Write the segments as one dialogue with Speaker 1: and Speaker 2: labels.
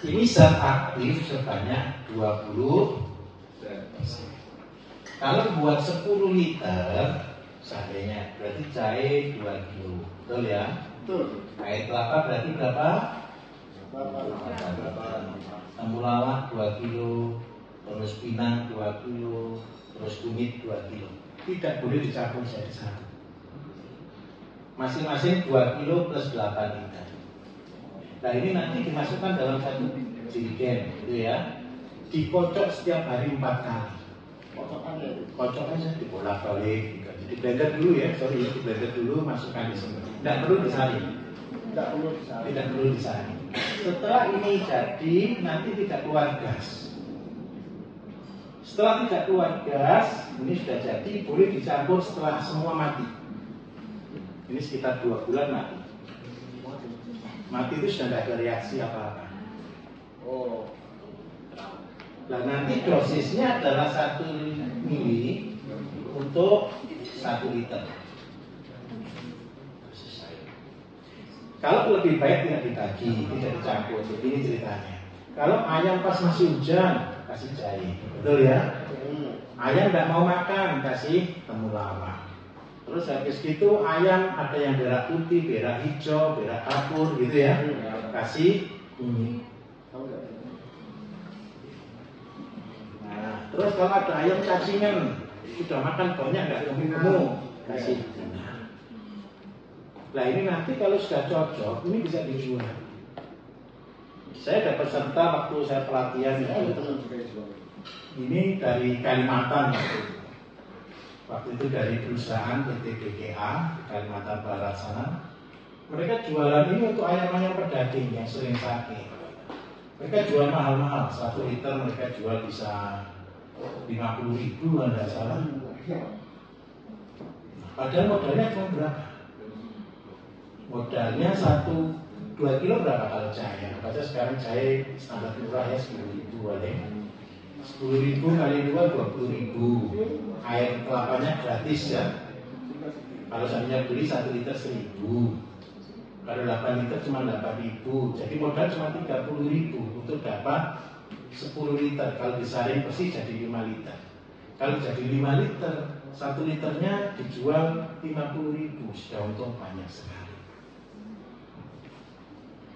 Speaker 1: Ini zat aktif sebanyak 20. Kalau buat 10 liter seandainya berarti jahe 2 kilo, betul ya?
Speaker 2: Betul.
Speaker 1: Air kelapa berarti berapa? Temulawak 2 kilo, terus pinang 2 kilo, terus kunyit 2 kilo. Tidak boleh dicampur jadi satu. Masing-masing 2 kilo plus 8 liter. Nah ini nanti dimasukkan dalam satu jerigen, gitu ya. Dikocok setiap hari 4 kali. Kocokannya dibolak-balik. Di blender dulu ya, sorry, di blender dulu, masukkan di sini. Tidak perlu disaring. Tidak perlu disaring. Setelah ini jadi, nanti tidak keluar gas. Setelah tidak keluar gas, ini sudah jadi, boleh dicampur setelah semua mati. Ini sekitar 2 bulan mati. Mati itu sudah tidak ada reaksi apa-apa.
Speaker 2: Oh.
Speaker 1: Nah nanti dosisnya adalah 1 mili untuk 1 liter. Kalau lebih baik tidak dibagi, tidak dicampur. Jadi ini ceritanya. Kalau ayam pas masih hujan, kasih jahe, betul ya? Ayam tidak mau makan, kasih temulawak. Terus habis itu ayam ada yang berak putih, berak hijau, berak kapur gitu ya. Kasih kunyit. Nah, terus kalau ada ayam cacingan, sudah makan banyak nggak gemuk, kasih. Nah ini nanti kalau sudah cocok, ini bisa dijual. Saya ada peserta waktu saya pelatihan ini dari Kalimantan waktu itu dari perusahaan PT BKA di Kalimantan Barat sana. Mereka jualan ini untuk ayam-ayam pedaging yang sering sakit. Mereka jual mahal-mahal, 1 liter mereka jual bisa 50.000 kalau tidak salah. Padahal modalnya cuma berapa? Modalnya 2 kilo berapa kalau jahe? Padahal sekarang jahe standar murah ya 10.000 boleh. 10.000 kali 2 20.000. Air kelapanya gratis ya. Kalau seandainya beli 1 liter 1.000. Kalau 8 liter cuma 8.000. Jadi modal cuma 30.000 untuk dapat 10 liter. Kalau disaring persis jadi 5 liter. Kalau jadi 5 liter, 1 liternya dijual 50.000. Sudah untung banyak sekali.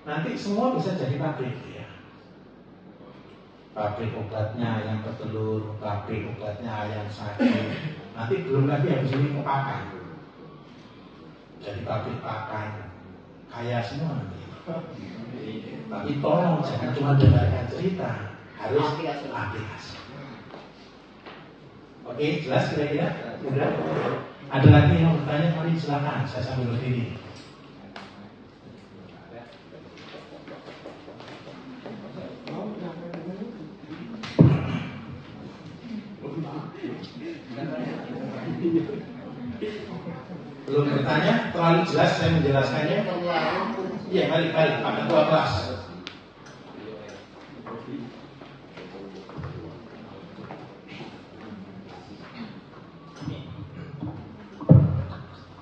Speaker 1: Nanti semua bisa jadi pabrik ya. Pabrik obatnya ayam petelur, pabrik obatnya ayam sakit. Nanti belum lagi habis ini ke pakan. Jadi pabrik pakan. Kaya semua nanti. Tapi tolong jangan cuma dengarkan cerita, harus aplikasi. Oke, jelas kira-kira? Sudah? Ada lagi yang mau bertanya? Mari silakan, saya sambil berdiri. Belum bertanya, terlalu jelas saya menjelaskannya. Iya, balik, Pak Ketua Kelas.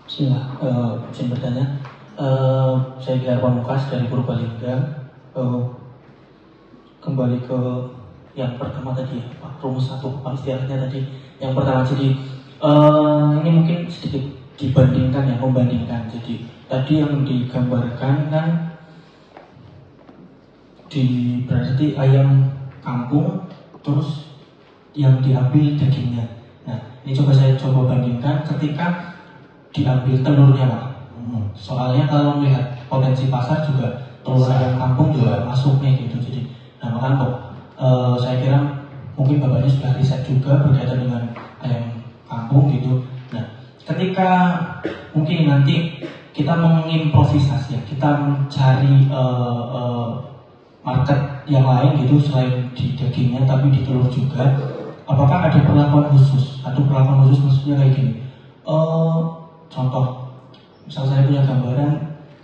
Speaker 3: Bismillah, izin bertanya. Saya Gilar Pamungkas dari Purbalingga. Kembali ke yang pertama tadi, Pak, rumus 1, Pak, istilahnya tadi. Yang pertama, jadi ini mungkin sedikit dibandingkan ya, membandingkan. Jadi tadi yang digambarkan kan berarti ayam kampung, terus yang diambil dagingnya. Nah, ini saya coba bandingkan ketika diambil telurnya, Pak. Soalnya kalau melihat potensi pasar juga telur ayam kampung juga masuknya gitu. Jadi, nah makanya kok saya kira mungkin bapaknya sudah riset juga berkaitan dengan ayam kampung gitu. Nah, ketika mungkin nanti kita mengimprovisasi, kita mencari market yang lain gitu selain di dagingnya tapi di telur juga, apakah ada perlakuan khusus atau perlakuan khusus maksudnya kayak gini? Contoh, misal saya punya gambaran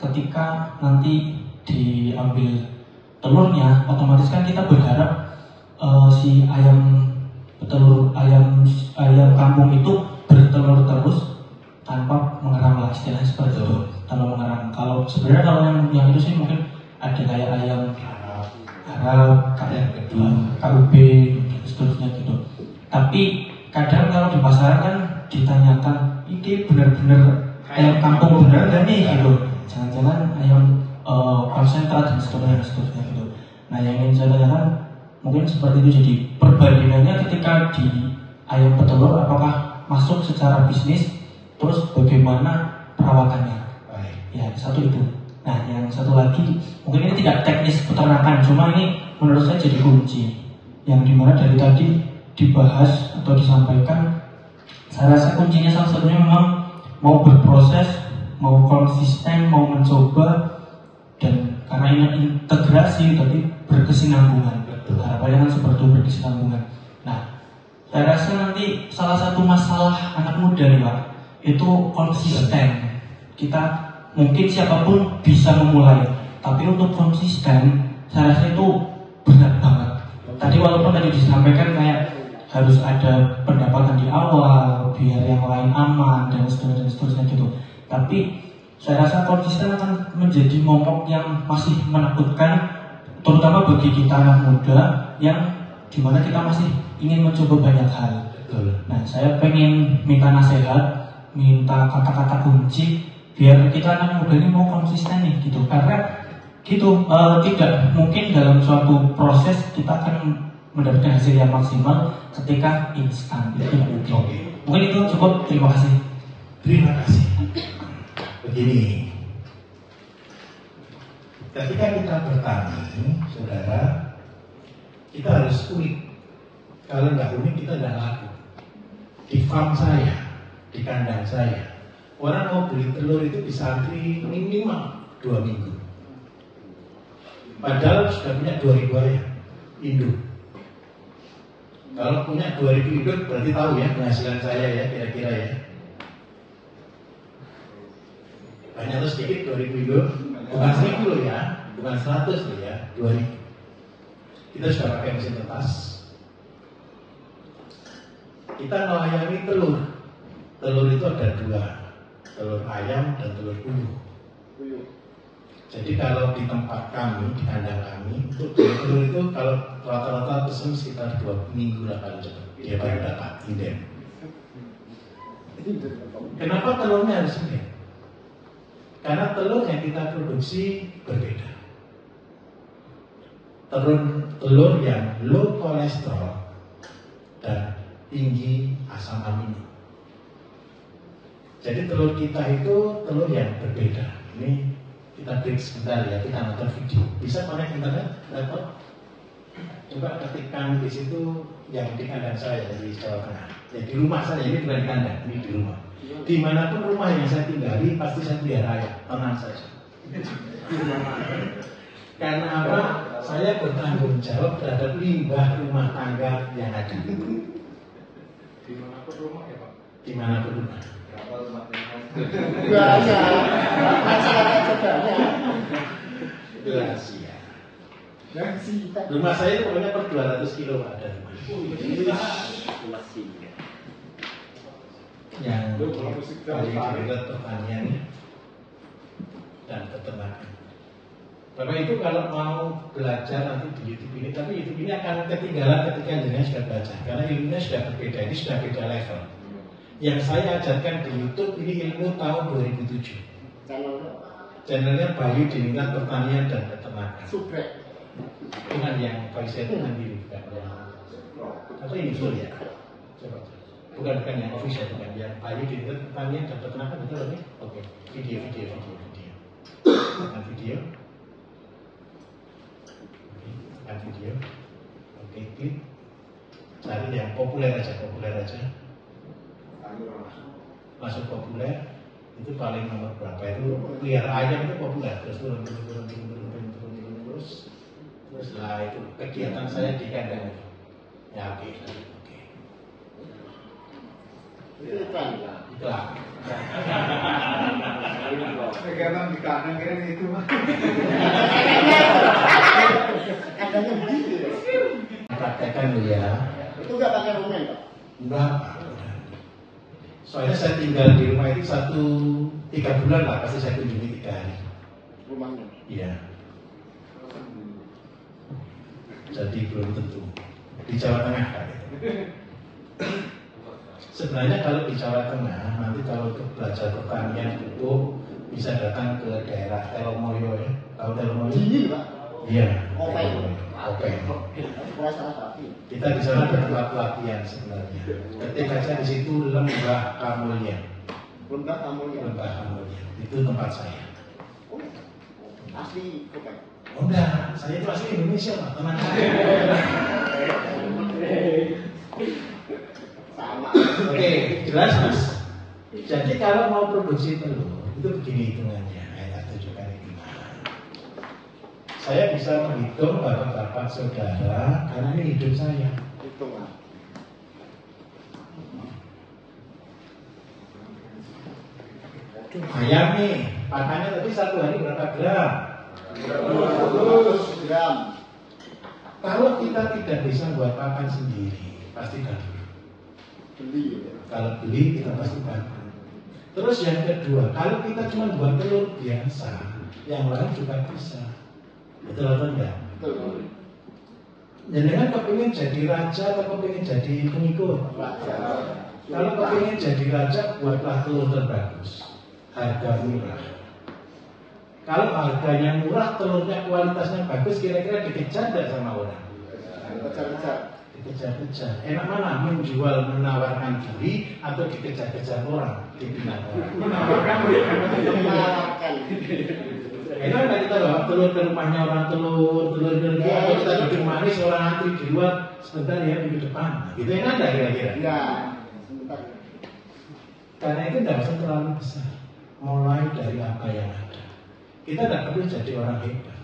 Speaker 3: ketika nanti diambil telurnya, otomatis kan kita berharap si ayam kampung itu bertelur terus tanpa mengeram lah, istilahnya seperti itu, tanpa mengeram. Kalau sebenarnya kalau yang itu sih mungkin ada kayak ayam Arab, KUB, dan seterusnya gitu. Tapi kadang kalau di pasaran kan ditanyakan, ini benar-benar ayam kampung benar kan nih gitu. Jangan-jangan ayam konsentrat dan seterusnya gitu. Nah yang ingin saya tanyakan mungkin seperti itu, jadi perbandingannya ketika di ayam petelur apakah masuk secara bisnis, terus bagaimana perawatannya. Ya satu itu. Nah yang satu lagi mungkin ini tidak teknis peternakan, cuma ini menurut saya jadi kunci yang dimana dari tadi dibahas atau disampaikan. Saya rasa kuncinya salah satunya memang mau berproses, mau konsisten, mau mencoba, dan karena ini integrasi tapi berkesinambungan. Harapannya kan seperti itu, berkesinambungan. Nah saya rasa nanti salah satu masalah anak muda nih Pak, itu konsisten. Kita mungkin siapapun bisa memulai, tapi untuk konsisten saya rasa itu berat banget. Tadi walaupun tadi disampaikan kayak harus ada pendapatan di awal biar yang lain aman dan seterusnya gitu, tapi saya rasa konsisten akan menjadi momok yang masih menakutkan, terutama bagi kita anak muda yang dimana kita masih ingin mencoba banyak hal. Nah saya pengen minta nasihat, minta kata-kata kunci biar kita anak muda ini mau konsisten nih gitu, karena gitu tidak mungkin dalam suatu proses kita akan mendapatkan hasil yang maksimal ketika instan, itu tidak mungkin. Mungkin itu cukup, terima kasih.
Speaker 1: Terima kasih. Begini, ketika kita bertani, saudara, kita harus unik. Kalau nggak unik kita nggak laku. Di farm saya, di kandang saya, orang mau beli telur itu bisa antri minimal 2 minggu. Padahal sudah punya 2.000 ayam induk. Kalau punya 2.000 induk berarti tahu ya penghasilan saya ya kira-kira ya. Banyak atau sedikit 2.000 induk? Bukan 1.000 loh ya, bukan 100 loh ya, 2.000. Kita sudah pakai mesin tetas. Kita melayani telur. Telur itu ada 2, telur ayam dan telur puyuh. Jadi kalau di tempat kami, di kandang kami, untuk telur itu kalau rata-rata pesen sekitar 2 minggu lah paling cepat. Dia baru dapat inden. Kenapa telurnya harus inden? Karena telur yang kita produksi berbeda. Telur yang low kolesterol dan tinggi asam amino. Jadi telur kita itu telur yang berbeda. Ini kita break sebentar ya, kita nonton video. Bisa connect internet, laptop? Coba ketikkan di situ yang di kandang saya di Jawa Tengah. Ya, di rumah saya, ini bukan di kandang, ini di rumah. Dimanapun rumah yang saya tinggali, pasti saya pelihara ayam, tenang saja. Karena apa? Saya bertanggung jawab terhadap limbah rumah tangga yang ada.
Speaker 2: Dimanapun rumah ya Pak?
Speaker 1: Dimanapun rumah. Itu rahasia. Rumah saya itu pokoknya per 200 kilo ada rumah. Yang paling dekat pertanian dan peternakan. Bapak itu kalau mau belajar nanti di YouTube ini, tapi YouTube ini akan ketinggalan ketika jenengan sudah belajar, karena ilmunya sudah berbeda, ini sudah beda level. Yang saya ajarkan di YouTube ini ilmu tahun 2007. Channelnya Bayu Diningrat Pertanian dan Peternakan. Bukan yang Faisal itu sendiri, bukan yang atau ini full ya? Coba. Bukan yang official, bukan yang Bayu Diningrat Pertanian dan Peternakan, betul ini? Oke. Video. Tekan video. Tekan video. Oke, klik. Cari yang populer aja. Masuk populer itu paling nomor berapa itu pelihara ayam itu populer terus turun terus lah itu kegiatan saya di kandang ya oke. Iklan kegiatan di kandang kira itu mah praktekkan dulu ya itu nggak pakai rumen Pak? Enggak. Soalnya saya tinggal di rumah itu 3 bulan lah, pasti saya kunjungi 3 hari. Rumahnya? Iya. jadi belum tentu. Di Jawa Tengah kan. Sebenarnya kalau di Jawa Tengah, nanti kalau untuk belajar pertanian pupuk bisa datang ke daerah Telomoyo ya. Tahu Telomoyo?
Speaker 2: Ini Pak.
Speaker 1: Iya.
Speaker 2: Oke.
Speaker 1: Kita di sana ada tempat pelatihan sebenarnya. Ketik aja di situ Lembah Kamulya.
Speaker 2: Lembah Kamulya.
Speaker 1: Itu tempat saya.
Speaker 2: Oh, asli Oke.
Speaker 1: Oh enggak, saya itu asli Indonesia Pak, tenang aja.
Speaker 2: Sama.
Speaker 1: Oke, jelas Mas. Jadi kalau mau produksi telur itu begini hitungannya. Saya tunjukkan hitungan. Saya bisa menghitung bapak-bapak saudara karena ini hidup saya.
Speaker 2: Hitungan.
Speaker 1: Ayam nih, pakannya tadi satu hari berapa gram?
Speaker 2: 200 gram.
Speaker 1: Kalau kita tidak bisa buat pakan sendiri, pasti gabung.
Speaker 2: Beli ya.
Speaker 1: Kalau beli kita pasti gabung. Terus yang kedua, kalau kita cuma buat telur biasa, yang lain juga bisa. Betul atau enggak?
Speaker 2: Betul.
Speaker 1: Jangan kepingin jadi raja atau kepingin jadi pengikut. Kalau kepingin jadi raja, buatlah telur terbagus, harga murah. Kalau harganya murah, telurnya kualitasnya bagus, kira-kira dikejar tidak sama orang?
Speaker 2: Kejar-kejar.
Speaker 1: Dikejar-kejar. Enak mana menjual, menawarkan diri atau dikejar-kejar orang, dibina orang?
Speaker 2: Menawarkan.
Speaker 1: Enak nggak kita bawa telur ke rumahnya orang telur atau kita duduk manis orang antri di luar sebentar ya di depan, gitu enak nggak kira-kira?
Speaker 2: Ya, sebentar.
Speaker 1: Karena itu tidak usah terlalu besar, mulai dari apa yang ada. Kita tidak perlu jadi orang hebat.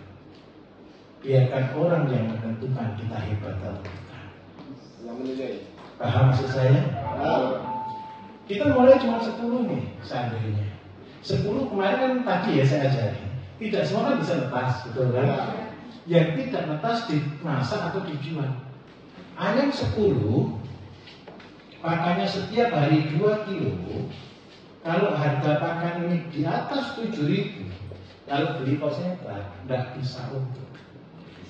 Speaker 1: Biarkan orang yang menentukan kita hebat atau bukan.
Speaker 2: Yang menilai.
Speaker 1: Paham maksud saya? Kita mulai cuma 10 nih seandainya. 10 kemarin kan tadi ya saya ajari. Tidak semua kan bisa netas, betul kan? Yang tidak netas dimasak atau dijual. Ayam 10, pakannya setiap hari 2 kilo. Kalau harga pakan ini di atas 7.000, kalau beli konsentrat, tidak bisa untuk.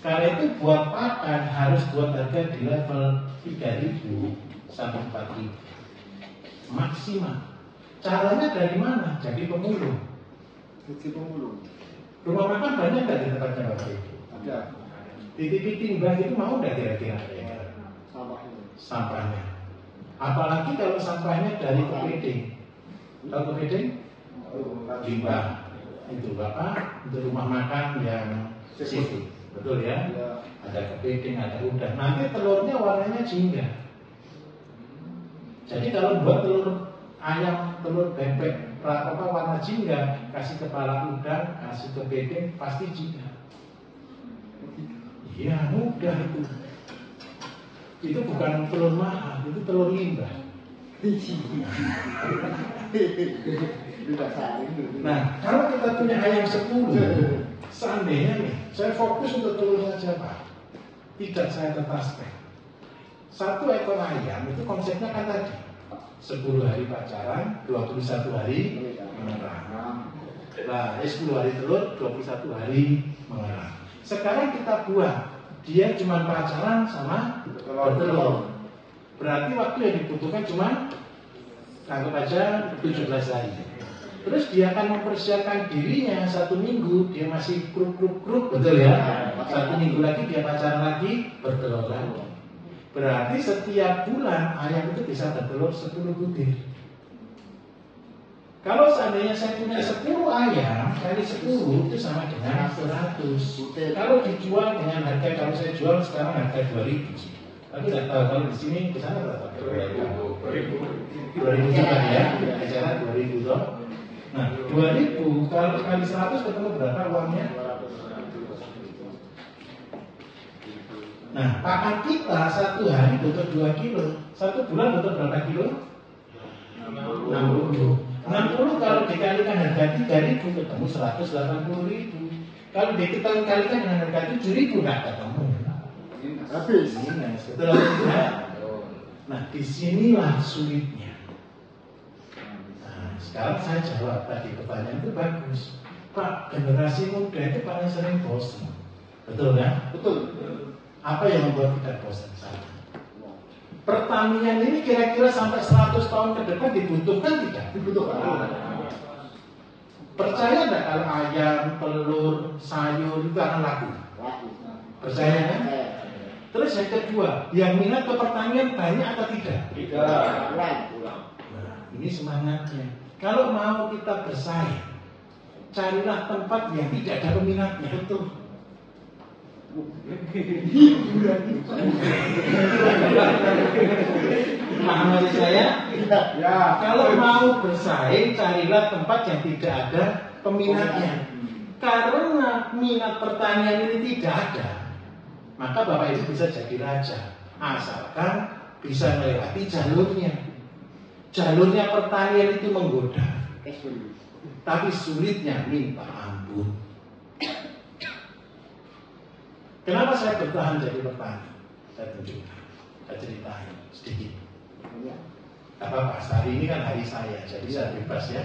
Speaker 1: Karena itu buat pakan harus buat harga di level 3.000 sampai 4.000 maksimal. Caranya dari mana? Jadi pemulung.
Speaker 2: Jadi pemulung.
Speaker 1: Rumah makan banyak nggak di tempatnya Bapak Ibu?
Speaker 2: Ada.
Speaker 1: Titipi timbang itu mau nggak kira-kira?
Speaker 2: Sampahnya.
Speaker 1: Sampahnya. Apalagi kalau sampahnya dari kepiting. Tahu kepiting? Limbah. Itu Bapak untuk rumah makan yang seafood. Betul ya? Ada kepiting, ada udang. Nanti telurnya warnanya jingga. Jadi kalau buat telur ayam, telur bebek, warna jingga, kasih kepala udang, kasih kepiting, pasti jingga. Iya, mudah itu. Itu bukan telur mahal, itu telur limbah. Nah, kalau kita punya ayam 10, seandainya nih, saya fokus untuk telur saja Pak. Tidak saya tetaskan. 1 ekor ayam itu konsepnya kan tadi 10 hari pacaran, 21 hari mengerang. Nah, 10 hari telur, 21 hari mengerang. Sekarang kita buat, dia cuma pacaran sama bertelur. Berarti waktu yang dibutuhkan cuma anggap aja 17 hari. Terus dia akan mempersiapkan dirinya 1 minggu, dia masih kruk, betul ya? 1 minggu lagi dia pacaran lagi, bertelur lagi. Berarti setiap bulan ayam itu bisa bertelur 10 butir. Kalau seandainya saya punya 10 ayam kali 10 itu sama dengan 100. Kalau dijual dengan harga, kalau saya jual sekarang harga 2.000 sih. Tapi tidak tahu kalau di sini ke sana berapa? 2.000 juga ya. Acara 2.000 toh. Nah, 2.000 kalau kali 100 ketemu berapa uangnya? Nah, pakan kita 1 hari butuh 2 kilo, 1 bulan butuh berapa kilo? 60 kalau dikalikan harga 3.000 ketemu 180.000. Kalau kita kalikan dengan harga 7.000 nggak ketemu.
Speaker 2: Habis.
Speaker 1: Betul tidak? Nah, disinilah sulitnya. Nah, sekarang saya jawab tadi pertanyaan itu bagus. Pak, generasi muda itu paling sering bosan. Betul kan?
Speaker 2: Betul.
Speaker 1: Apa yang membuat kita bosan? Pertanian ini kira-kira sampai 100 tahun ke depan dibutuhkan tidak?
Speaker 2: Dibutuhkan.
Speaker 1: Percaya nggak kalau ayam, telur, sayur itu akan laku? Percaya kan? Terus yang kedua, yang minat ke pertanian banyak atau tidak?
Speaker 2: Tidak.
Speaker 1: Nah, ini semangatnya. Kalau mau kita bersaing, carilah tempat yang tidak ada peminatnya. Betul. Paham maksud saya?
Speaker 2: Ya.
Speaker 1: Kalau mau bersaing, carilah tempat yang tidak ada peminatnya. Karena minat pertanian ini tidak ada, maka Bapak Ibu bisa jadi raja, asalkan bisa melewati jalurnya. Jalurnya pertanian itu menggoda, tapi sulitnya minta ampun. Kenapa saya bertahan jadi petani? Saya tunjukkan, saya ceritain sedikit. Gak apa-apa, hari ini kan hari saya, jadi saya bebas ya.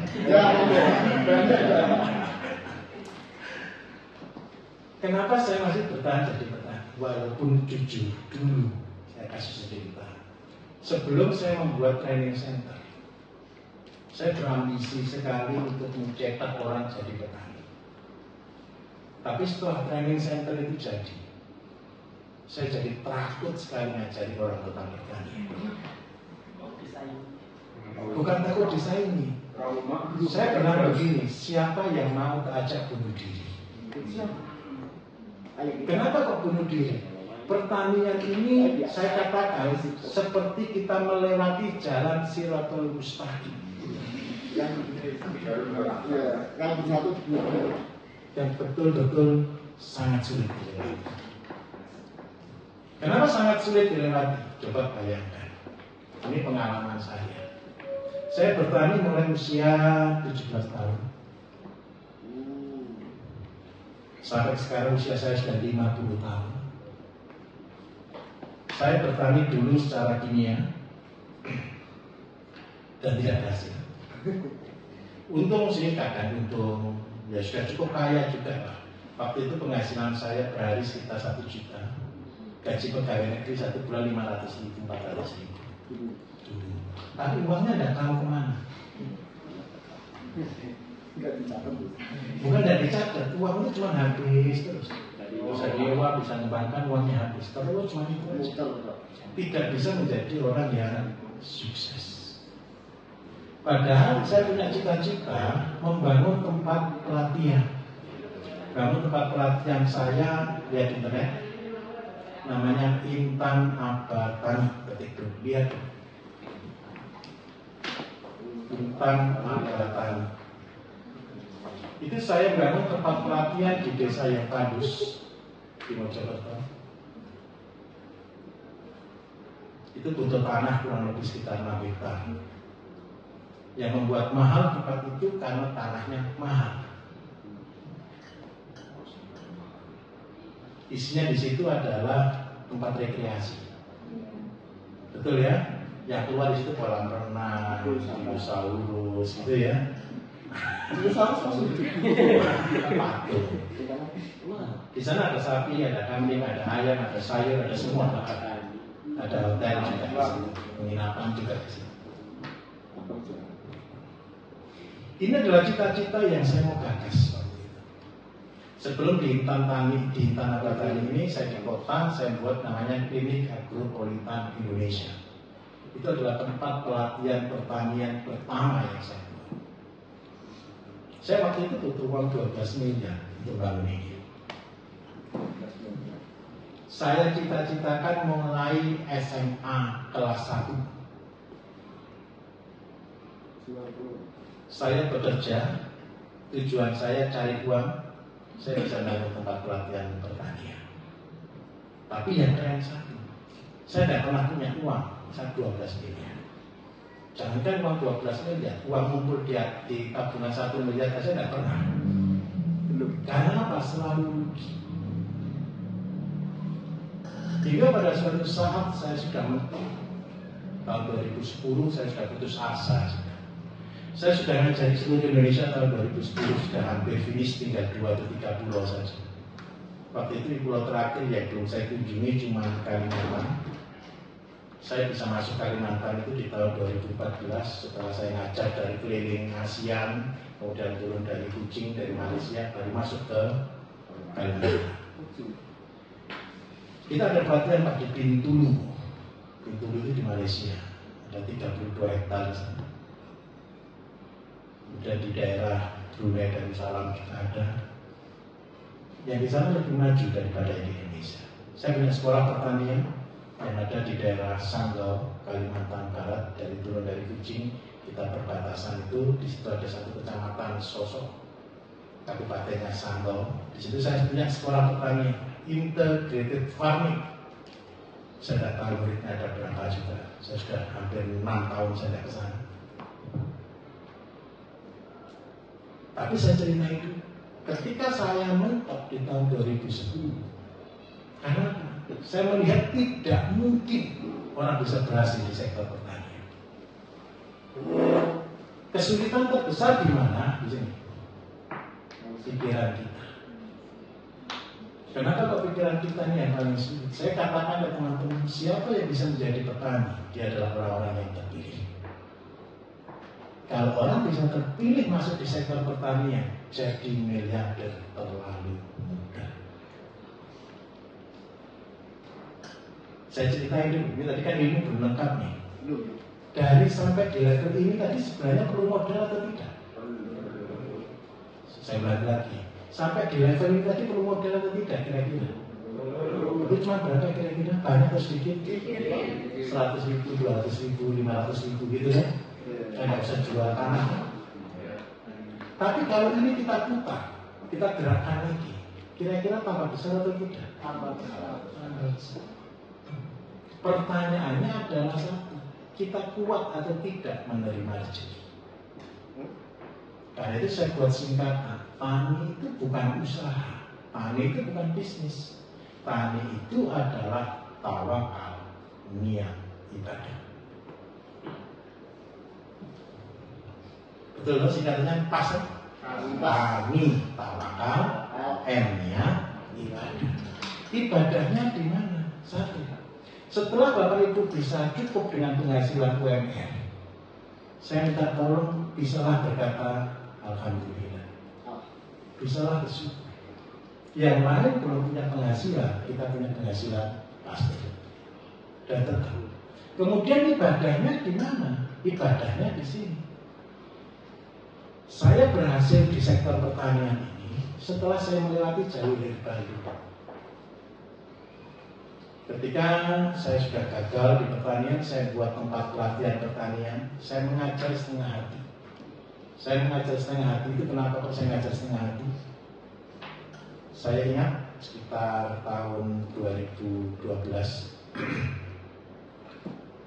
Speaker 1: Kenapa saya masih bertahan jadi petani? Walaupun jujur dulu saya kasih cerita. Sebelum saya membuat training center, saya berambisi sekali untuk mencetak orang jadi petani. Tapi setelah training center itu jadi, saya jadi takut sekali ngajari orang tentang pertanian. Bukan takut disaingi. Saya pernah begini, siapa yang mau keajak bunuh diri? Kenapa kok bunuh diri? Pertanian ini saya katakan seperti kita melewati jalan Siratul Mustaqim. Yang betul-betul sangat sulit dilewati. Kenapa sangat sulit dilewati? Coba bayangkan. Ini pengalaman saya. Saya bertani mulai usia 17 tahun. Sampai sekarang usia saya sudah 50 tahun. Saya bertani dulu secara kimia dan tidak berhasil. Untung sih kadang untung, ya sudah cukup kaya juga lah. Waktu itu penghasilan saya per hari sekitar 1 juta. Gaji pegawai negeri 1 bulan 500.000, 400.000. Tapi uangnya tidak tahu kemana. Bukan dari dicatat, uang itu cuma habis terus. Bisa dewa, bisa ngembangkan, uangnya habis. Terus cuma itu aja. Tidak bisa menjadi orang yang sukses. Padahal saya punya cita-cita membangun tempat pelatihan. Bangun tempat pelatihan saya, lihat internet, namanya Intan Abatani. Ketik dulu, lihat. Intan Abatani. Itu saya bangun tempat pelatihan di desa yang tandus di Mojokerto. Itu butuh tanah kurang lebih sekitar 6 hektar. Yang membuat mahal tempat itu karena tanahnya mahal. Isinya di situ adalah tempat rekreasi. Betul ya? Yang keluar di situ kolam renang, dinosaurus, gitu ya. Di sana ada sapi, ada kambing, ada ayam, ada sayur, ada semua. Ada hotel juga, penginapan juga di sini. Ini adalah cita-cita yang saya mau gagas waktu itu. Sebelum di Intan Abatani ini, saya di kota, saya buat namanya Klinik Agropolitan Indonesia. Itu adalah tempat pelatihan pertanian pertama yang saya buat. Saya waktu itu butuh uang 12 miliar untuk bangun ini. Saya cita-citakan mulai SMA kelas 1. Saya bekerja, tujuan saya cari uang, saya bisa bangun tempat pelatihan pertanian. Tapi yang keren satu, saya tidak pernah punya uang, saya 12 miliar. Jangankan uang 12 miliar, uang ngumpul di tabungan 1 miliar saya tidak pernah. Karena apa? Selalu rugi. Hingga pada suatu saat saya sudah mentok. Tahun 2010 saya sudah putus asa. Saya sudah ngajari seluruh Indonesia tahun 2010, sudah hampir finish, tinggal 2 atau 3 pulau saja. Waktu itu di pulau terakhir yang belum saya kunjungi cuma Kalimantan. Saya bisa masuk Kalimantan itu di tahun 2014 setelah saya ngajar dari keliling ASEAN, kemudian turun dari Kucing, dari Malaysia, baru masuk ke Kalimantan. Kita ada pelatihan Pak di Bintulu. Bintulu itu di Malaysia, ada 32 hektar di sana. Kemudian di daerah Brunei Darussalam kita ada. Yang di sana lebih maju daripada di Indonesia. Saya punya sekolah pertanian yang ada di daerah Sanggau, Kalimantan Barat. Dari turun dari Kucing, kita perbatasan itu di situ ada satu kecamatan Sosok, kabupatennya Sanggau. Di situ saya punya sekolah pertanian, integrated farming. Saya tidak tahu muridnya ada berapa juga. Saya sudah hampir 6 tahun saya tidak ke sana. Tapi saya cerita itu ketika saya mentok di tahun 2010, karena saya melihat tidak mungkin orang bisa berhasil di sektor pertanian. Kesulitan terbesar di mana? Di sini. Pikiran kita. Kenapa kok pikiran kita ini yang paling sulit? Saya katakan ke teman-teman, siapa yang bisa menjadi petani? Dia adalah orang-orang yang terpilih. Kalau orang bisa terpilih masuk di sektor pertanian, jadi miliarder terlalu mudah. Saya ceritain dulu, ini tadi kan ilmu belum lengkap nih. Dari sampai di level ini tadi sebenarnya perlu modal atau tidak? Saya ulangi lagi. Sampai di level ini tadi perlu modal atau tidak kira-kira? Itu cuma berapa kira-kira? Banyak atau sedikit? 100.000, 200.000, 500.000 gitu ya? Saya nggak bisa jual tanah. Tapi kalau ini kita putar, kita gerakkan lagi, kira-kira tambah besar atau tidak? Tambah besar. Pertanyaannya adalah satu, kita kuat atau tidak menerima rezeki? Karena itu saya buat singkatan, tani itu bukan usaha, tani itu bukan bisnis, tani itu adalah tawakal, niat ibadah. Betul loh singkatannya pas. Tani, tawakal, niat ibadah. Ibadahnya di mana? Satu. Setelah Bapak Ibu bisa cukup dengan penghasilan UMR, saya minta tolong bisalah berkata alhamdulillah. Bisalah bersyukur. Yang lain belum punya penghasilan, kita punya penghasilan pasti. Dan tetap. Kemudian ibadahnya di mana? Ibadahnya di sini. Saya berhasil di sektor pertanian ini setelah saya melewati jalur dari Bali. Ketika saya sudah gagal di pertanian, saya buat tempat pelatihan pertanian. Saya mengajar setengah hati. Saya mengajar setengah hati itu kenapa kok saya mengajar setengah hati? Saya ingat sekitar tahun 2012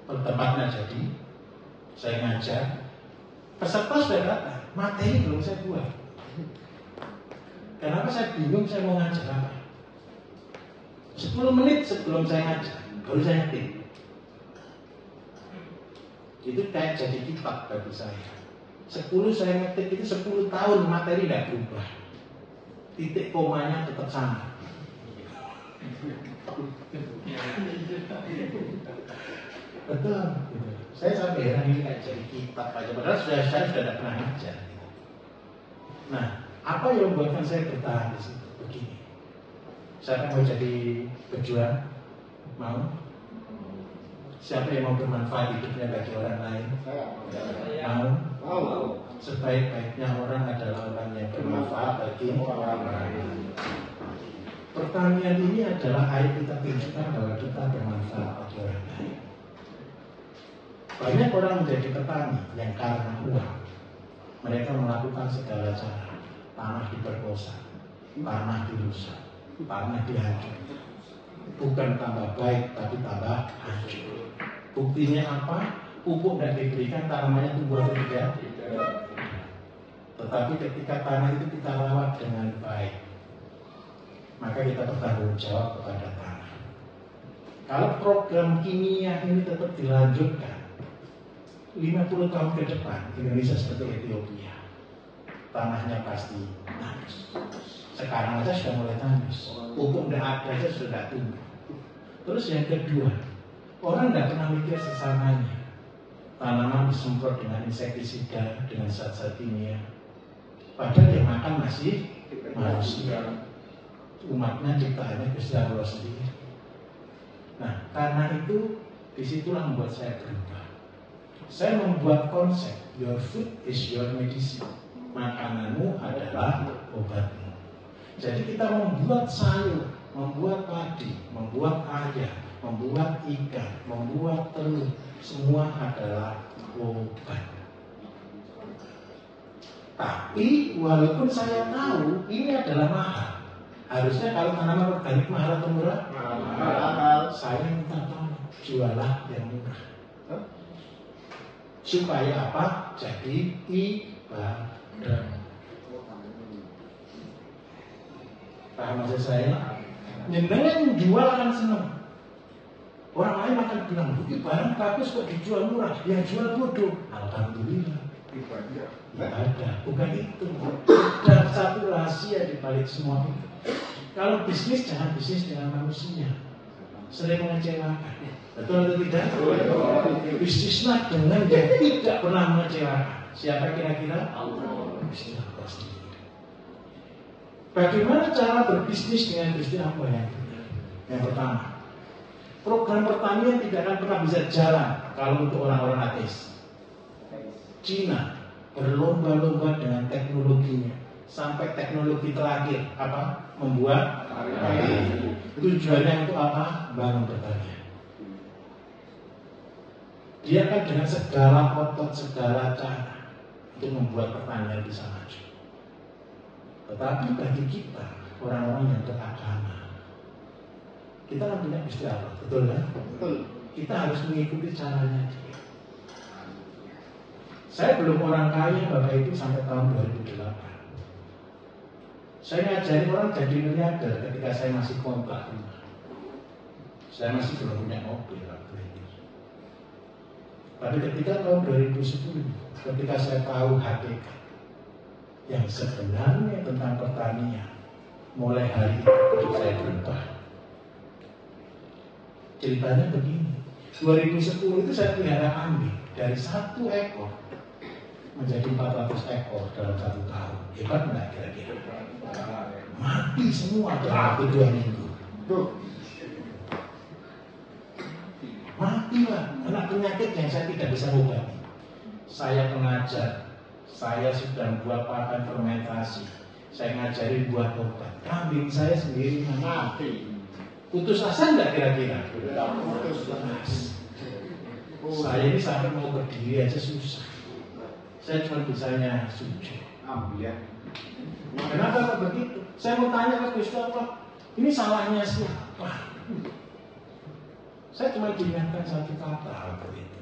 Speaker 1: tempatnya jadi saya ngajar, peserta sudah datang, materi belum saya buat. Kenapa saya bingung saya mau ngajar apa? 10 menit sebelum saya ngajar, baru saya ngetik. Itu kayak jadi kitab bagi saya. 10 saya ngetik itu 10 tahun materi tidak berubah. Titik komanya tetap sama. Betul. Saya sampai heran ini kayak jadi kitab aja. Padahal saya sudah tidak pernah ngajar. Nah, apa yang membuatkan saya bertahan di situ? Begini. Siapa yang mau jadi pejuang? Mau? Siapa yang mau bermanfaat hidupnya bagi orang lain? Mau? Mau. Sebaik-baiknya orang adalah orang yang bermanfaat bagi orang lain. Pertanian ini adalah air kita tunjukkan bahwa kita bermanfaat bagi orang lain. Banyak orang menjadi petani yang karena uang mereka melakukan segala cara. Tanah diperkosa, tanah dirusak, tanah dihancur. Bukan tambah baik tapi tambah hancur. Buktinya apa? Pupuk dan diberikan tanamannya tumbuh atau tidak? Tetapi ketika tanah itu kita rawat dengan baik, maka kita bertanggung jawab kepada tanah. Kalau program kimia ini tetap dilanjutkan 50 tahun ke depan, Indonesia seperti Ethiopia. tanahnya pasti tandus. Sekarang aja sudah mulai tandus, pupuk tidak ada aja sudah tumbuh. Terus yang kedua, orang tidak pernah mikir sesamanya. Tanaman disemprot dengan insektisida, dengan zat-zat kimia. Padahal yang makan masih manusia. Umatnya ciptaannya Gusti Allah sendiri. Nah, karena itu disitulah membuat saya berubah. Saya membuat konsep your food is your medicine. Makananmu adalah obatmu. Jadi kita membuat sayur, membuat padi, membuat ayam, membuat ikan, membuat telur, semua adalah obat. Tapi walaupun saya tahu ini adalah mahal, harusnya kalau tanaman organik mahal atau murah? Mahal. Saya minta tolong jualah yang murah. Supaya apa? Jadi ibadah. Paham maksud saya? Jenengan jual akan senang. Orang lain akan bilang, ini barang bagus kok dijual murah. Yang jual bodoh. Alhamdulillah. Tidak ada, bukan itu. Dan satu rahasia di balik semua itu. Kalau bisnis, jangan bisnis dengan manusia. Sering mengecewakan. Betul atau tidak? Bisnislah dengan yang tidak pernah mengecewakan. Siapa kira-kira? Allah. Gusti Allah sendiri. Bagaimana cara berbisnis dengan Gusti Allah yang benar? Yang pertama, program pertanian tidak akan pernah bisa jalan kalau untuk orang-orang ateis. Cina berlomba-lomba dengan teknologinya sampai teknologi terakhir apa? Membuat air. Tujuannya untuk apa? Bangun pertanian. Dia akan dengan segala otot, segala cara untuk membuat pertanian bisa maju. Tetapi bagi kita, orang-orang yang beragama, kita kan punya Gusti Allah, betul kan? Betul. Kita harus mengikuti caranya dia. Saya belum orang kaya Bapak Ibu sampai tahun 2008. Saya ngajarin orang jadi miliarder ketika saya masih kontrak rumah. Saya masih belum punya mobil waktu itu. Tapi ketika tahun 2010, ketika saya tahu hakikat yang sebenarnya tentang pertanian, mulai hari itu saya berubah. Ceritanya begini, 2010 itu saya pelihara kambing dari 1 ekor menjadi 400 ekor dalam 1 tahun. Hebat enggak kira-kira? Mati semua dalam waktu 2 minggu. Matilah, karena penyakit yang saya tidak bisa obati. Saya pengajar, saya sudah buat pakan fermentasi, saya ngajarin buat obat. Kambing saya sendiri mati. Putus asa enggak kira-kira? Putus asa. Saya ini sampai mau berdiri aja susah. Saya cuma bisanya sujud. Kenapa kok begitu? Saya mau tanya ke Gusti Allah, ini salahnya siapa? Saya cuma diingatkan 1 kata waktu itu.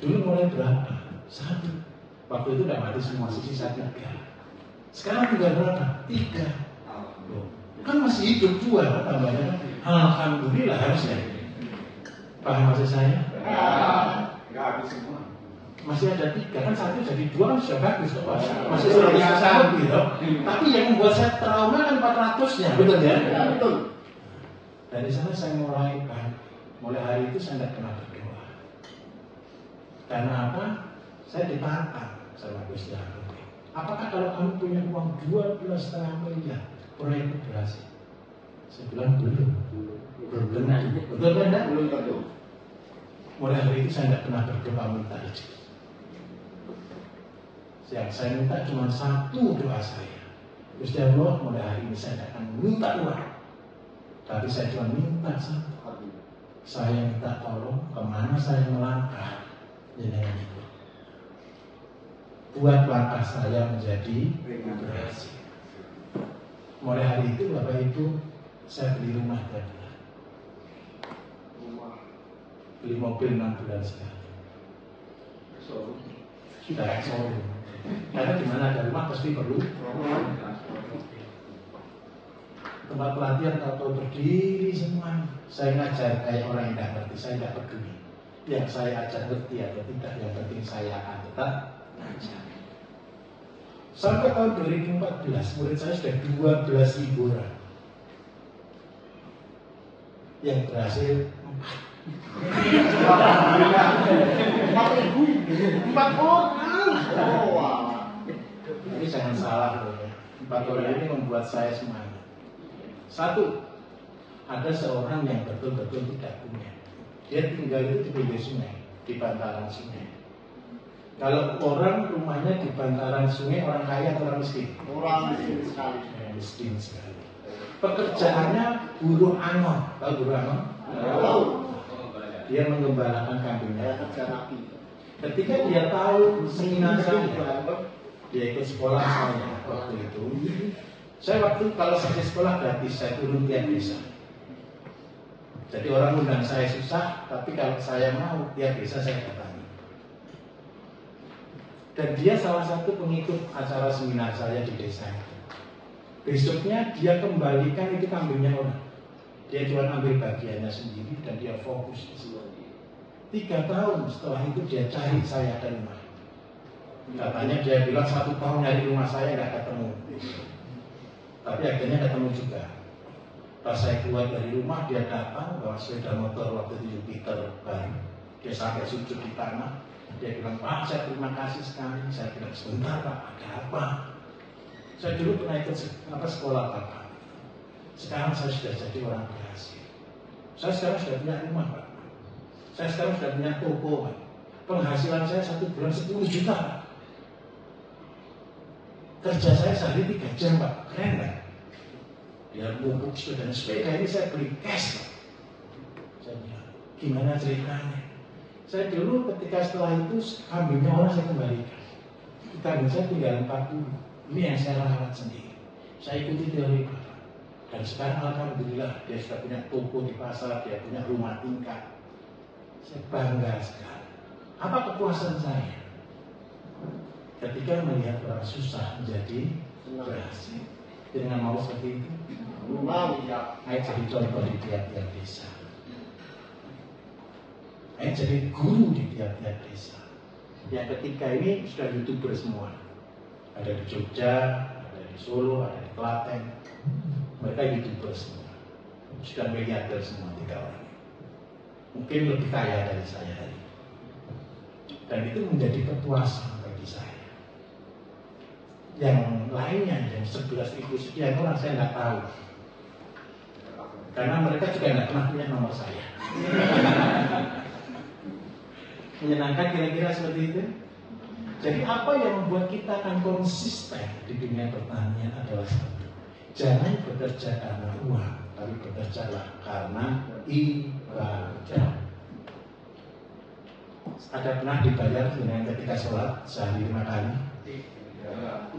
Speaker 1: Dulu mulai berapa? 1. Waktu itu udah mati semua, sisa 3. Sekarang tinggal berapa? 3. Kan masih hidup 2 tambahnya. Alhamdulillah harusnya. Paham maksud saya?
Speaker 2: Enggak habis semua.
Speaker 1: Masih ada 3, kan 1 jadi 2 kan sudah bagus toh, Pak. Masih sudah bisa sambut gitu. Tapi yang membuat saya trauma kan 400-nya, betul ya? Betul. Dari sana saya mulai hari itu saya tidak pernah berdoa. Karena apa? Saya ditantang sama Gusti Allah. Apakah kalau kamu punya uang 12,5 miliar, proyek itu berhasil? Saya bilang belum. Belum tentu. Betul kan? Belum tentu. Mulai hari itu saya tidak pernah berdoa minta rezeki. Yang saya minta cuma 1 doa saya. Gusti Allah, mulai hari ini saya tidak akan minta uang, tapi saya cuma minta 1. Saya minta tolong kemana saya melangkah, jenengan itu. Buat langkah saya menjadi berhasil. Mulai hari itu Bapak Ibu, saya beli rumah tadi. Beli mobil 6 bulan sekali. Sudah showroom. Karena di mana ada rumah pasti perlu tempat pelatihan atau berdiri semua. Saya ngajar kayak orang yang tidak ngerti, saya tidak peduli. Yang saya ajar ngerti atau tidak, yang penting saya akan tetap ngajar. Sampai tahun 2014 murid saya sudah 12.000 orang yang berhasil 4 orang. Ini jangan salah loh ya. 4 orang ini membuat saya semangat. Satu, ada seorang yang betul-betul tidak punya. Dia tinggal itu di pinggir sungai, di bantaran sungai. Kalau orang rumahnya di bantaran sungai, orang kaya atau orang miskin?
Speaker 2: Orang miskin sekali.
Speaker 1: Miskin sekali. Pekerjaannya buruh angor. Tahu buruh angor?
Speaker 2: Tahu.
Speaker 1: Dia menggembalakan kambingnya.
Speaker 2: Kerja rapi.
Speaker 1: Ketika dia tahu seminar saya, dia ikut sekolah saya waktu itu. Saya waktu kalau saya sekolah gratis, saya turun tiap desa. Jadi orang undang saya susah, tapi kalau saya mau tiap desa saya datangi. Dan dia salah satu pengikut acara seminar saya di desa itu. Besoknya dia kembalikan itu kambingnya orang. Dia cuma ambil bagiannya sendiri dan dia fokus di situ. 3 tahun setelah itu dia cari saya ada rumah. Katanya dia bilang 1 tahun nyari rumah saya nggak ketemu. Tapi akhirnya ketemu juga. Pas saya keluar dari rumah dia datang bawa sepeda motor waktu itu Jupiter baru. Dia sampai sujud di tanah. Dia bilang, Pak, saya terima kasih sekali. Saya bilang, sebentar Pak, ada apa? Saya dulu pernah ikut sekolah Bapak. Sekarang saya sudah jadi orang berhasil. Saya sekarang sudah punya rumah Pak. Saya sekarang sudah punya toko Pak. Penghasilan saya 1 bulan 10 juta Pak. Kerja saya sehari 3 jam Pak. Keren Pak. Dia mumpuk sepeda ini saya beli cash Pak. Saya bilang, gimana ceritanya? Saya dulu ketika setelah itu kambingnya orang saya kembalikan. Kambing saya tinggal 40. Ini yang saya rawat sendiri. Saya ikuti teori Bapak. Dan sekarang alhamdulillah dia sudah punya toko di pasar, dia punya rumah tingkat. Saya bangga sekali. Apa kepuasan saya? Ketika melihat orang susah menjadi berhasil. Dengan mau seperti itu. Saya jadi contoh di tiap-tiap desa. Saya jadi guru di tiap-tiap desa. Yang ketika ini sudah YouTuber semua. Ada di Jogja, ada di Solo, ada di Klaten. Mereka YouTuber semua. Sudah miliarder semua 3 orang. Mungkin lebih kaya dari saya tadi. Dan itu menjadi kepuasan bagi saya. Yang lainnya, yang 11.000 sekian orang saya nggak tahu. Karena mereka juga nggak pernah punya nomor saya. Menyenangkan kira-kira seperti itu. Jadi apa yang membuat kita akan konsisten di dunia pertanian adalah satu. Jangan bekerja karena uang, tapi bekerjalah karena ibadah. Ada pernah dibayar dengan ketika sholat sehari 5 kali?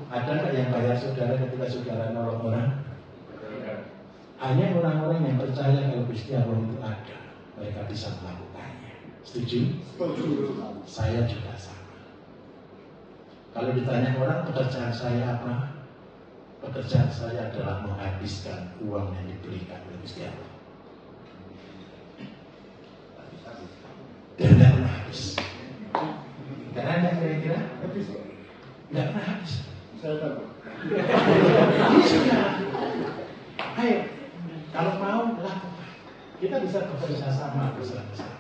Speaker 1: Ada nggak yang bayar saudara ketika saudara nolong orang? Hanya orang-orang yang percaya kalau Gusti Allah itu ada, mereka bisa melakukannya. Setuju?
Speaker 2: Setuju.
Speaker 1: Saya juga sama. Kalau ditanya orang pekerjaan saya apa? Pekerjaan saya adalah menghabiskan uang yang diberikan oleh Gusti Allah. Dan tidak pernah habis. Tidak ada kira-kira? Tidak pernah habis.
Speaker 2: Saya tahu.
Speaker 1: Ayo, kalau mau lakukan. Kita bisa bekerja sama bersama-sama.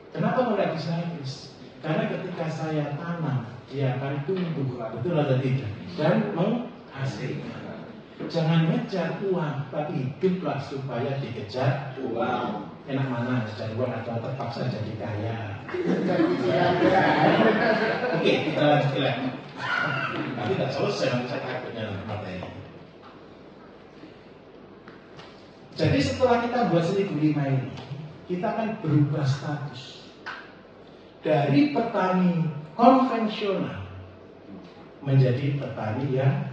Speaker 1: Kenapa tidak bisa habis? Karena ketika saya tanam, dia akan tumbuh, betul atau tidak? Dan menghasilkan. Jangan ngejar uang, tapi hiduplah supaya dikejar uang. Enak mana ngejar uang atau terpaksa jadi kaya? Oke, kita lanjut lagi. Tapi tidak selesai, nanti saya takut dalam materi. Jadi setelah kita buat 1.005 ini, kita akan berubah status. Dari petani konvensional menjadi petani yang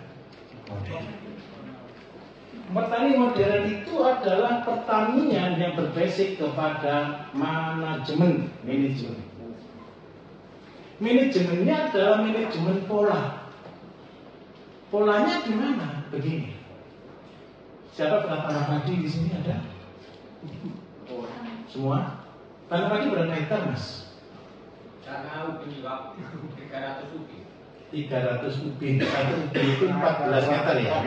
Speaker 1: modern. Petani modern itu adalah pertanian yang berbasis kepada manajemen. Manajemennya adalah manajemen pola. Polanya gimana? Begini. Siapa pernah tanam padi di sini ada? Semua? Tanam padi berapa hektar, Mas?
Speaker 4: Saya tahu penyebab 300 lebih.
Speaker 1: 300 ubin. Satu ubin itu 14 meter ya.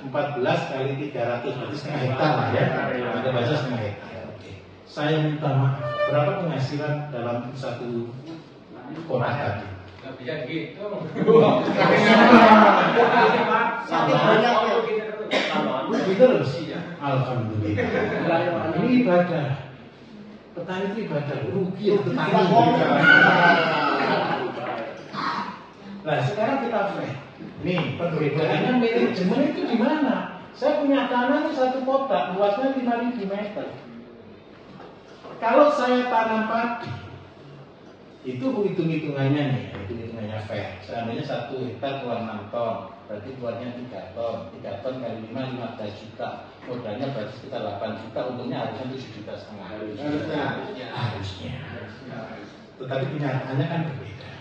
Speaker 1: 14 kali 300 berarti setengah hektar lah ya. Kita baca setengah hektar. Oke. Saya minta maaf. Berapa penghasilan dalam satu kota tadi?
Speaker 4: Nggak bisa gitu.
Speaker 2: Sakit banyak ya.
Speaker 1: Terus, alhamdulillah. Ini ibadah. Petani itu ibadah. Rugi ya petani. Nah sekarang kita fair. Nih perbedaannya manajemen itu di mana? Saya punya tanah ini satu kotak, luasnya 5.000 meter. Kalau saya tanam padi, itu hitung-hitungannya nih, hitung-hitungannya fair. Seandainya 1 hektar keluar 6 ton, berarti keluarnya 3 ton. 3 ton kali 5, 15 juta. Modalnya berarti sekitar 8 juta, untungnya harusnya 7,5 juta. Harusnya. Tetapi kenyataannya kan berbeda.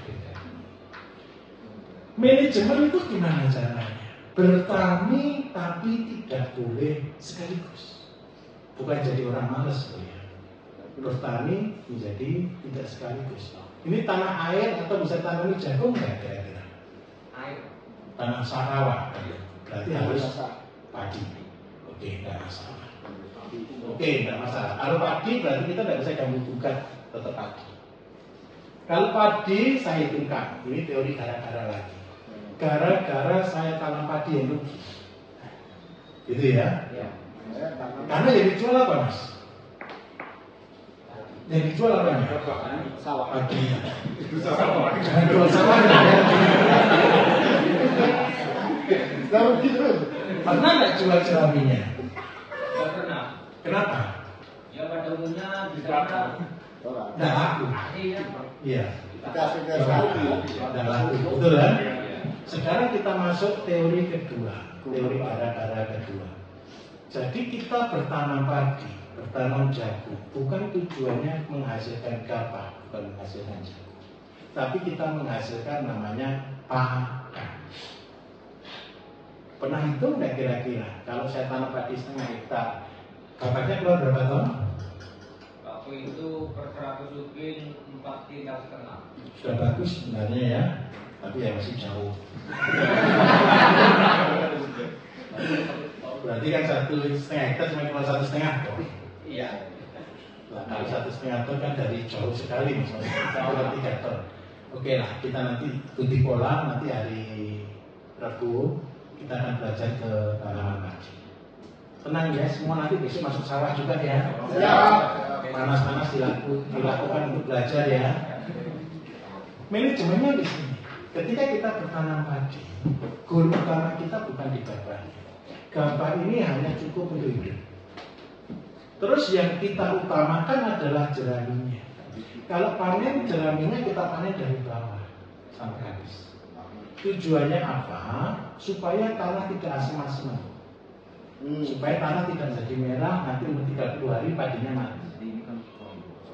Speaker 1: Manajemen itu gimana caranya? Bertani tapi tidak boleh sekaligus. Bukan jadi orang malas ya. Bertani menjadi tidak sekaligus. Ini tanah air atau bisa tanam jagung nggak kira-kira?
Speaker 4: Air.
Speaker 1: Tanah sawah, berarti harus padi. Oke, nggak masalah. Oke, nggak masalah. Kalau padi berarti kita nggak bisa ganggu gugat, tetap padi. Kalau padi saya hitungkan, ini teori gara-gara lagi. Gara-gara saya tanam padi yang rugi, gitu ya?
Speaker 4: Ya.
Speaker 1: Karena yang dijual apa mas? Yang dijual apa nih?
Speaker 2: Sawah.
Speaker 1: Padi.
Speaker 4: Sawah.
Speaker 1: Jangan jual sawah.
Speaker 2: Gak rugi terus.
Speaker 1: Pernah nggak jual jeraminya?
Speaker 4: Nggak pernah.
Speaker 1: Kenapa?
Speaker 4: Ya pada umumnya di sana
Speaker 1: Nggak laku.
Speaker 4: ahlinya.
Speaker 1: Iya.
Speaker 2: Dikasih ke sapi.
Speaker 1: Nggak laku, betul kan? Sekarang kita masuk teori kedua, teori gara-gara kedua. Jadi kita bertanam padi, bertanam jagung, bukan tujuannya menghasilkan gabah, bukan menghasilkan jagung, tapi kita menghasilkan namanya pakan. Pernah hitung nggak kira-kira kalau saya tanam padi setengah hektar, gabahnya keluar berapa ton?
Speaker 4: Waktu itu per 100 ubin 4,5 kintal.
Speaker 1: Sudah bagus sebenarnya ya, tapi ya masih jauh. Berarti kan 1,5 hektar cuma keluar 1,5 ton.
Speaker 4: Iya.
Speaker 1: Nah, kalau 1,5 ton kan dari jauh sekali mas, sampai 3 ton. Oke lah, kita nanti ikuti pola, nanti hari Rabu kita akan belajar ke tanaman padi. Tenang ya, semua nanti besok masuk sawah juga ya. Panas-panas dilakukan untuk belajar ya. Manajemennya di sini. Ketika kita bertanam padi, goal utama kita bukan di gabah. Gabah ini hanya cukup untuk hidup. Terus yang kita utamakan adalah jeraminya. Kalau panen jeraminya kita panen dari bawah sampai habis. Tujuannya apa? Supaya tanah tidak asam-asam. Supaya tanah tidak jadi merah, nanti umur 30 hari padinya mati.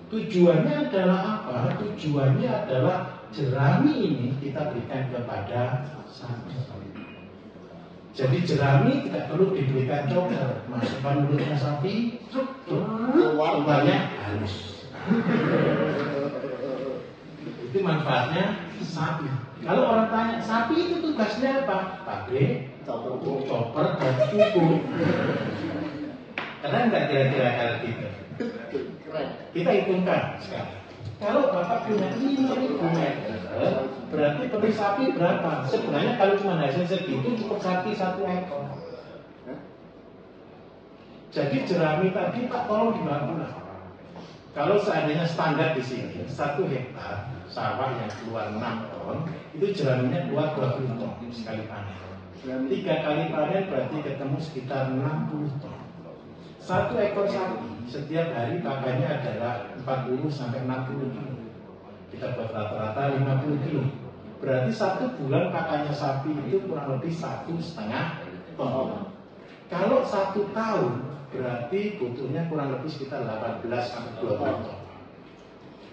Speaker 1: Tujuannya adalah apa? Tujuannya adalah jerami ini kita berikan kepada sapi. Jadi jerami tidak perlu diberikan coklat, masukkan mulutnya sapi, keluarnya halus. Itu manfaatnya sapi. Kalau orang tanya, sapi itu tugasnya apa? Pabrik, chopper, dan cukur. Karena nggak kira-kira kalau gitu. Kita hitungkan sekarang. Kalau Bapak punya 5.000 meter, berarti per sapi berapa? Sebenarnya kalau cuma hasil segitu cukup sapi 1 ekor. Jadi jerami tadi Pak tolong dibawa pulang. Kalau seandainya standar di sini 1 hektar sawah yang keluar 6 ton, itu jeraminya keluar 20 ton sekali panen. 3 kali panen berarti ketemu sekitar 60 ton. 1 ekor sapi setiap hari pakannya adalah 40 sampai 60 kilo. Kita buat rata-rata 50 kilo. Berarti 1 bulan pakannya sapi itu kurang lebih 1,5 ton. Kalau 1 tahun berarti butuhnya kurang lebih sekitar 18 sampai 20 ton.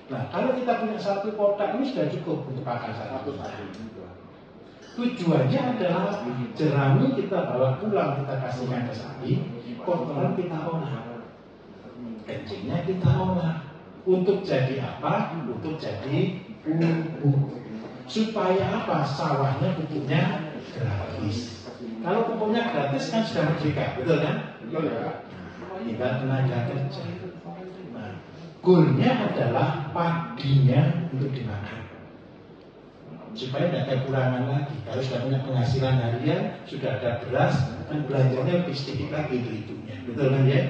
Speaker 1: Nah, kalau kita punya 1 kotak ini sudah cukup untuk pakan sapi. Tujuannya adalah jerami kita bawa pulang, kita kasihkan ke sapi, kotoran kita olah, kencingnya kita olah. Untuk jadi apa? Untuk jadi pupuk. Supaya apa? Sawahnya pupuknya gratis. Kalau pupuknya gratis kan sudah merdeka, betul kan?
Speaker 2: Betul ya.
Speaker 1: Tinggal tenaga kerja. Nah, goalnya adalah padinya untuk dimakan. Supaya tidak ada kekurangan lagi. Kalau sudah punya penghasilan harian, sudah ada beras, kan belanjanya lebih sedikit lagi itu-itunya. Betul kan ya?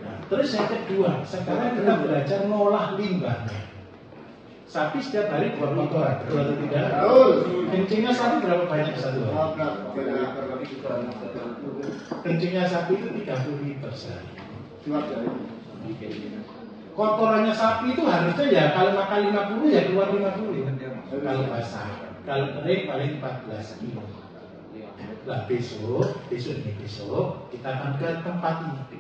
Speaker 1: Nah, terus yang kedua, sekarang kita belajar ngolah limbahnya. Sapi setiap hari buat kotoran, betul atau tidak?
Speaker 2: Betul.
Speaker 1: Kencingnya sapi berapa banyak satu hari? Kencingnya sapi itu 30 liter sehari. Kotorannya sapi itu harusnya ya kalau makan 50 ya keluar 50 kalau basah. Kalau kering paling 14 kilo. Lah besok kita akan ke tempat ini,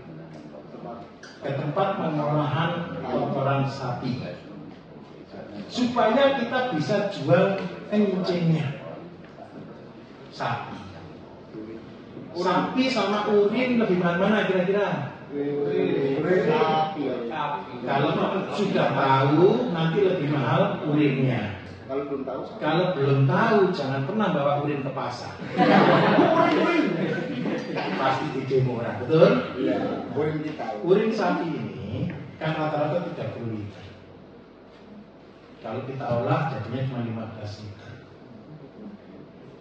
Speaker 1: ke tempat pengolahan kotoran sapi, supaya kita bisa jual kencingnya sapi. Sapi sama urin lebih mana kira-kira? Kalau sudah tahu nanti lebih mahal urinnya. Kalau belum tahu jangan pernah bawa urin ke pasar. Pasti di demo orang, betul?
Speaker 2: Iya.
Speaker 1: Urin sapi ini kan rata-rata 30 liter. Kalau kita olah jadinya cuma 15 liter.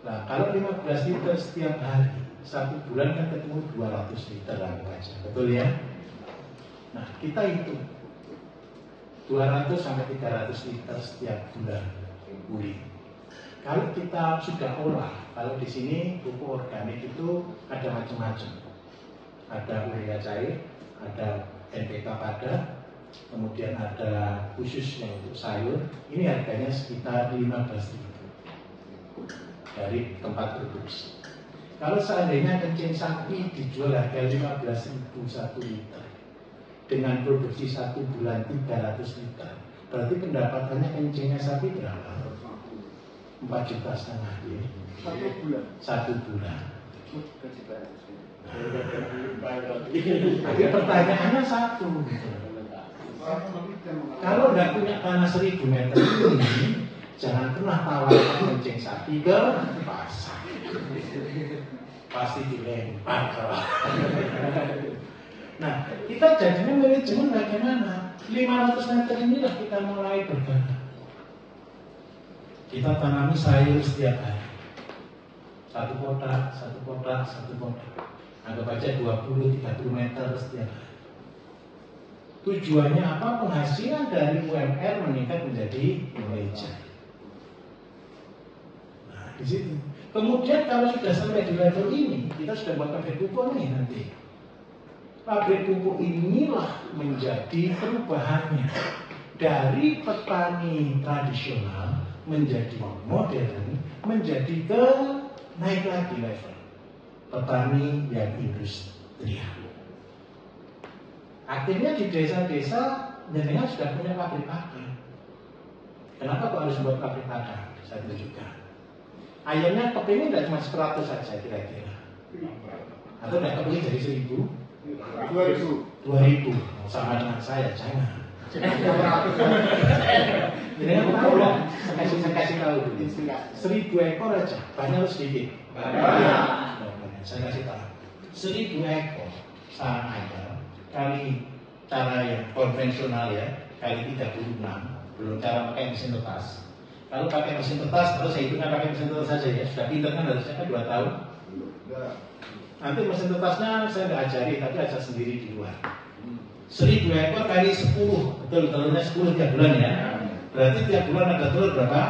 Speaker 1: Nah, kalau 15 liter setiap hari, 1 bulan kan ketemu 200 liter aja, betul ya? Nah, kita hitung 200 sampai 300 liter setiap bulan urin. Kalau kita sudah olah, kalau di sini pupuk organik itu ada macam-macam. Ada urea cair, ada NPK padat, kemudian ada khusus yang untuk sayur. Ini harganya sekitar 15.000 dari tempat produksi. Kalau seandainya kencing sapi dijual harga 15.000 1 liter dengan produksi 1 bulan 300 liter, berarti pendapatannya kencingnya sapi berapa? 4,5 juta ya. 1 bulan. Tapi pertanyaannya satu gitu. Kalau nggak punya tanah 1.000 meter ini, jangan pernah tawarkan kencing sapi ke pasar. Pasti dilempar kalau. Nah, kita jadinya manajemen bagaimana? 500 meter inilah kita mulai bergerak. Kita tanami sayur setiap hari. 1 kotak. Anggap aja 20-30 meter setiap hari. Tujuannya apa? Penghasilan dari UMR meningkat menjadi manajer. Nah, di situ. Kemudian kalau sudah sampai di level ini, kita sudah buat pabrik pupuk nih nanti. Pabrik pupuk inilah menjadi perubahannya dari petani tradisional menjadi modern, menjadi ke naik lagi level petani yang industrial. Akhirnya di desa-desa jenengan sudah punya pabrik pakan. Kenapa kok harus buat pabrik pakan? Saya tunjukkan. Ayamnya kepingin tidak cuma 100 saja kira-kira. Atau tidak kepingin jadi 1.000? 2.000. Sama dengan saya, jangan. Jadi kan tahu lah, saya kasih tahu dulu. 1.000 ekor aja, banyak atau sedikit? Banyak. Saya kasih tahu. 1.000 ekor sarang ayam kali cara yang konvensional ya, kali 36, belum cara pakai mesin tetas. Kalau pakai mesin tetas, terus saya hitungkan pakai mesin tetas saja ya, sudah pintar kan harusnya kan 2 tahun. Nanti mesin tetasnya saya nggak ajari, tapi ajar sendiri di luar. 1.000 ekor kali 10, betul, telurnya 10 tiap bulan ya. Berarti tiap bulan ada telur berapa?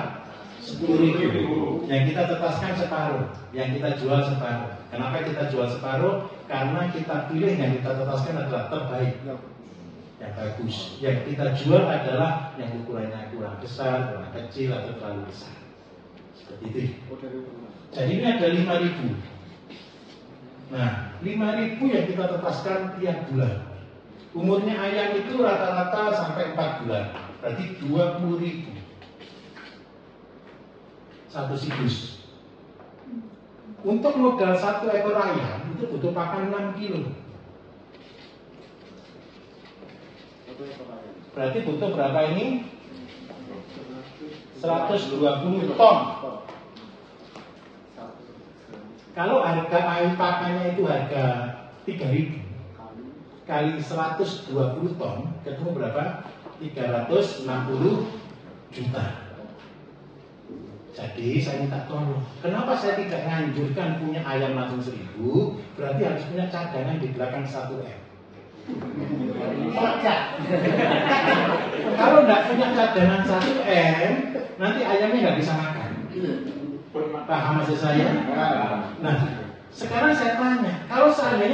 Speaker 1: 10.000. Yang kita tetaskan separuh, yang kita jual separuh. Kenapa kita jual separuh? Karena kita pilih yang kita tetaskan adalah terbaik, yang bagus. Yang kita jual adalah yang ukurannya kurang besar, kurang kecil, atau terlalu besar. Seperti itu. Jadi ini ada 5.000. Nah, 5.000 yang kita tetaskan tiap bulan. Umurnya ayam itu rata-rata sampai 4 bulan. Berarti 20.000. Satu siklus. Untuk modal 1 ekor ayam itu butuh pakan 6 kilo. Berarti butuh berapa ini? 120 ton. Kalau harga ayam pakannya itu harga 3.000 kali 120 ton, ketemu berapa? 360 juta. Jadi saya minta tolong, kenapa saya tidak menganjurkan punya ayam langsung 1.000? Berarti harus punya cadangan di belakang 1M. Kalau tidak punya cadangan 1M, nanti ayamnya nggak bisa makan. Paham maksud saya? Nah, sekarang saya tanya, kalau seandainya